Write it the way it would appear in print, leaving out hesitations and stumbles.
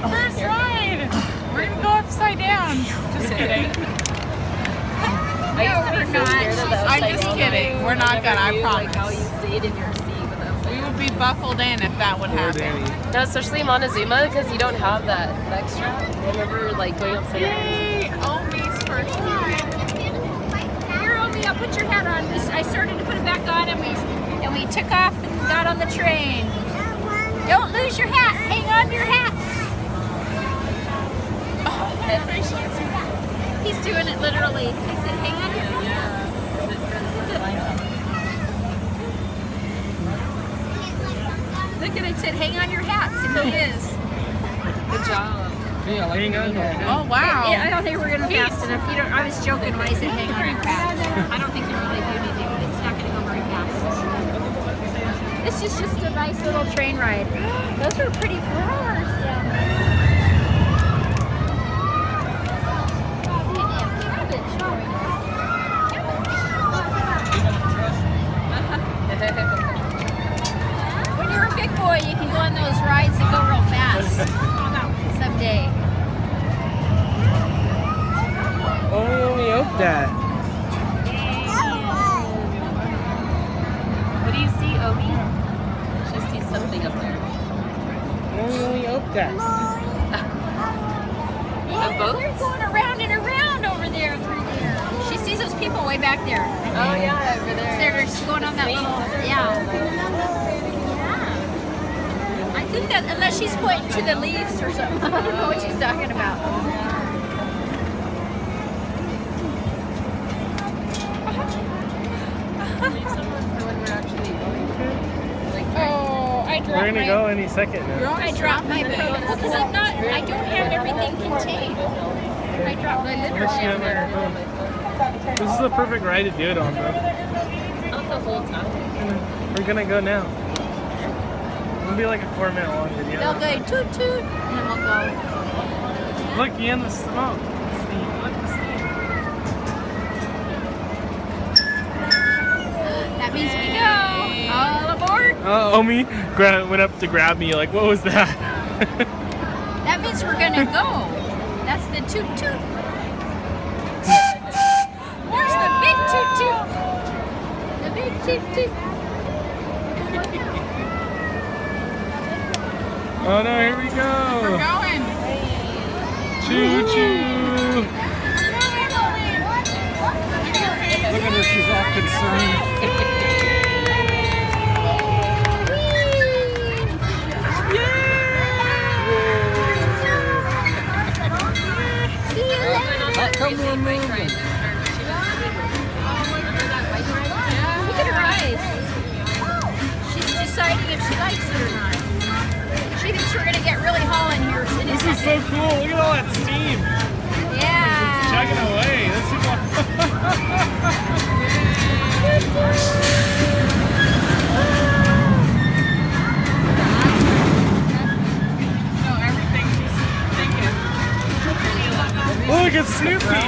first ride. We're gonna go upside down. Just kidding. I used to be so scared of those. I'm just kidding. We're not gonna, I promise. Like how you stayed in your seat with those. We would be buckled in if that would happen. No, especially Montezuma because you don't have that neck strap. I remember like going upside down. Yay! Omi's first time. Here, Omi, I'll put your hat on. I started to put it back on, and we took off and got on the train. Don't lose your hat. Hang on to your hats. He's doing it literally. I said, hang on to your hat. Look at it. It said, hang on your hats, and he is. Good job. Oh wow! Yeah, I don't think we're gonna be fast enough. I was joking when I said hang on your hats. I don't think you really do anything. It's not gonna go very fast. This is just a nice little train ride. Those are pretty flowers down there. When you're a big boy, you can go on those rides that go real fast. Someday. Only hope that. What do you see, Omi? She sees something up there. Only hope that. A boat? They're going around and around over there through there. She sees those people way back there. Oh yeah, over there. They're just going on that little, yeah. I think that, unless she's pointing to the leaves or something, I don't know what she's talking about. Oh, I dropped We're gonna go any second now. I dropped my phone because I don't have everything contained. I dropped my Unless you have little your phone. This is the perfect ride to do it on, bro. Not the whole time. We're gonna go now. It'll be like a 4-minute long video. They'll go toot toot, and then we'll go. Look, you in the smoke. Steam. Look, the steam. That means we go. All aboard. Omi went up to grab me. Like, what was that? That means we're gonna go. That's the toot toot. Where's the big toot toot? The big toot toot. Oh no, here we We're go. going. Choo choo. Look at her, she's all concerned. Come on, Look at her eyes. She's deciding if she likes it or not. She thinks we're gonna get really hot in here. This is so cool. Look at all that steam. Yeah. Chugging away. This is So everything she's thinking. Look, it's Snoopy.